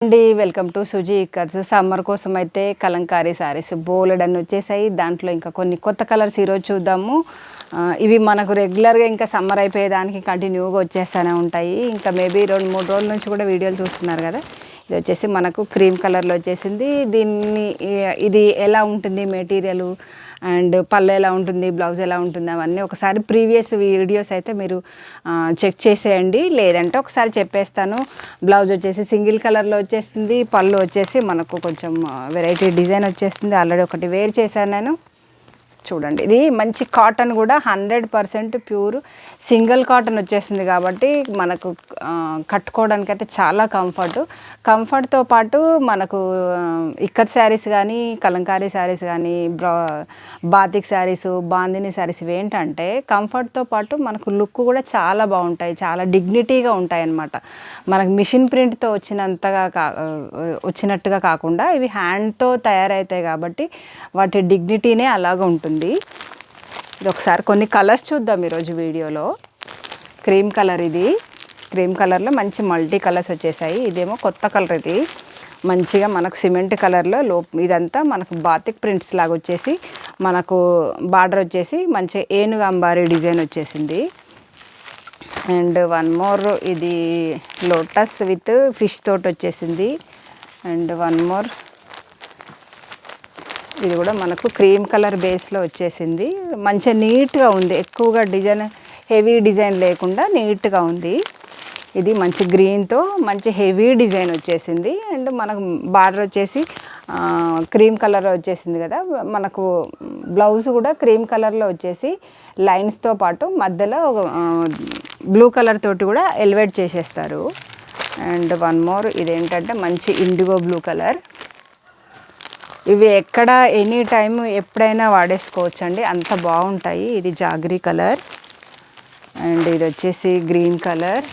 అండి welcome to Suji cuts. Summer కోసం అయితే కలంకారీ శారీస్ బోలెడన్ని వచ్చేసాయి. దాంట్లో ఇంకా కొన్ని కొత్త కలర్స్ ఈరోజు చూద్దాము. ఇవి మనకు రెగ్యులర్గా ఇంకా సమ్మర్ అయిపోయేదానికి కంటిన్యూగా వచ్చేస్తూనే ఉంటాయి. ఇంకా మేబీ 2-3 రోజుల నుంచి కూడా వీడియోలు చూస్తున్నారు కదా. ఇది వచ్చేసి మనకు క్రీమ్ కలర్లో వచ్చేసింది. ఇది ఎలా ఉంటుంది మెటీరియల్ అండ్ పళ్ళు ఎలా ఉంటుంది, బ్లౌజ్ ఎలా ఉంటుంది, అవన్నీ ఒకసారి ప్రీవియస్ వీడియోస్ అయితే మీరు చెక్ చేసేయండి. లేదంటే ఒకసారి చెప్పేస్తాను. బ్లౌజ్ వచ్చేసి సింగిల్ కలర్లో వచ్చేస్తుంది. పళ్ళు వచ్చేసి మనకు కొంచెం వెరైటీ డిజైన్ వచ్చేస్తుంది. ఆల్రెడీ ఒకటి వేర్ చేశాను నేను. చూడండి, ఇది మంచి కాటన్ కూడా 100% ప్యూర్ సింగిల్ కాటన్ వచ్చేసింది కాబట్టి మనకు కట్టుకోవడానికి అయితే చాలా కంఫర్ట్తో పాటు మనకు ఇక్కత్ శారీస్ కానీ, కలంకారీ శారీస్ కానీ, బాతిక్ శారీస్, బాందిని శారీస్ ఇవి ఏంటంటే కంఫర్ట్తో పాటు మనకు లుక్ కూడా చాలా బాగుంటాయి, చాలా డిగ్నిటీగా ఉంటాయి అన్నమాట. మనకు మిషన్ ప్రింట్తో వచ్చినట్టుగా కాకుండా ఇవి హ్యాండ్తో తయారవుతాయి కాబట్టి వాటి డిగ్నిటీనే అలాగ ఉంటుంది. ఇది ఒకసారి కొన్ని కలర్స్ చూద్దాం ఈరోజు వీడియోలో. క్రీమ్ కలర్, ఇది క్రీమ్ కలర్లో మంచి మల్టీ కలర్స్ వచ్చేసాయి. ఇదేమో కొత్త కలర్, ఇది మంచిగా మనకు సిమెంట్ కలర్లో ఇదంతా మనకు బాతిక్ ప్రింట్స్ లాగా వచ్చేసి మనకు బార్డర్ వచ్చేసి మంచి ఏనుగు అంబారీ డిజైన్ వచ్చేసింది. అండ్ వన్ మోర్, ఇది లోటస్ విత్ ఫిష్ తోటి వచ్చేసింది. అండ్ వన్ మోర్, ఇది కూడా మనకు క్రీమ్ కలర్ బేస్లో వచ్చేసింది. మంచిగా నీట్గా ఉంది, ఎక్కువగా డిజైన్ హెవీ డిజైన్ లేకుండా నీట్గా ఉంది. ఇది మంచి గ్రీన్తో మంచి హెవీ డిజైన్ వచ్చేసింది. అండ్ మనకు బార్డర్ వచ్చేసి క్రీమ్ కలర్ వచ్చేసింది కదా. మనకు బ్లౌజ్ కూడా క్రీమ్ కలర్లో వచ్చేసి లైన్స్తో పాటు మధ్యలో ఒక బ్లూ కలర్ తోటి కూడా ఎలివేట్ చేసేస్తారు. అండ్ వన్ మోర్, ఇదేంటంటే మంచి ఇండిగో బ్లూ కలర్. ఇవి ఎక్కడ ఎనీ టైం ఎప్పుడైనా వాడేసుకోవచ్చు అండి, అంత బాగుంటాయి. ఇది జాగరీ కలర్. అండ్ ఇది వచ్చేసి గ్రీన్ కలర్.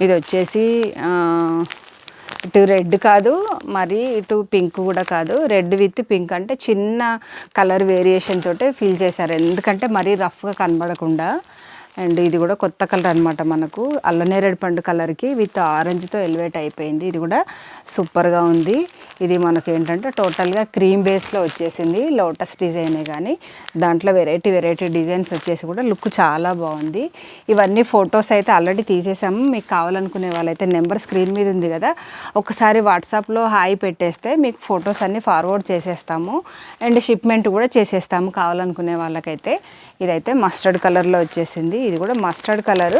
ఇది వచ్చేసి ఇటు రెడ్ కాదు, మరి ఇటు పింక్ కూడా కాదు. రెడ్ విత్ పింక్ అంటే చిన్న కలర్ వేరియేషన్ తోటే ఫీల్ చేశారు, ఎందుకంటే మరీ రఫ్గా కనబడకుండా. అండ్ ఇది కూడా కొత్త కలర్ అనమాట, మనకు అల్లనేరేడు పండు కలర్కి విత్ ఆరెంజ్తో ఎలివేట్ అయిపోయింది. ఇది కూడా సూపర్గా ఉంది. ఇది మనకి ఏంటంటే టోటల్గా క్రీమ్ బేస్లో వచ్చేసింది. లోటస్ డిజైనే కానీ దాంట్లో వెరైటీ డిజైన్స్ వచ్చేసి కూడా లుక్ చాలా బాగుంది. ఇవన్నీ ఫొటోస్ అయితే ఆల్రెడీ తీసేసాము. మీకు కావాలనుకునే వాళ్ళైతే నెంబర్ స్క్రీన్ మీద ఉంది కదా, ఒకసారి వాట్సాప్లో హాయ్ పెట్టేస్తే మీకు ఫొటోస్ అన్నీ ఫార్వర్డ్ చేసేస్తాము. అండ్ షిప్మెంట్ కూడా చేసేస్తాము కావాలనుకునే వాళ్ళకైతే. ఇదైతే మస్టర్డ్ కలర్లో వచ్చేసింది. ఇది కూడా mustard colour,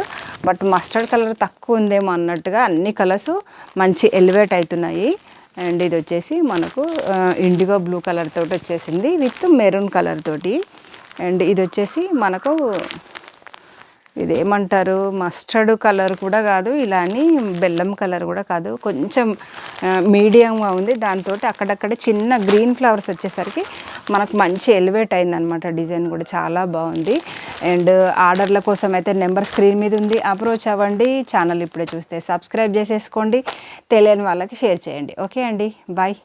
but mustard colour తక్కువ ఉందేమో అన్నట్టుగా అన్ని కలర్స్ మంచి ఎలివేట్ అవుతున్నాయి. అండ్ ఇది వచ్చేసి మనకు ఇండిగో బ్లూ కలర్ తోటి వచ్చేసింది విత్ మెరూన్ కలర్ తోటి. అండ్ ఇది వచ్చేసి మనకు ఇదేమంటారు, మస్టర్డ్ కలర్ కూడా కాదు, ఇలా అని బెల్లం కలర్ కూడా కాదు, కొంచెం మీడియంగా ఉంది. దాంతో అక్కడక్కడ చిన్న గ్రీన్ ఫ్లవర్స్ వచ్చేసరికి మనకు మంచి ఎలివేట్ అయిందనమాట. డిజైన్ కూడా చాలా బాగుంది. అండ్ ఆర్డర్ల కోసం అయితే నెంబర్ స్క్రీన్ మీద ఉంది, అప్రోచ్ అవ్వండి. ఛానల్ ఇప్పుడే చూస్తే సబ్స్క్రైబ్ చేసేసుకోండి, తెలియని వాళ్ళకి షేర్ చేయండి. ఓకే అండి, బాయ్.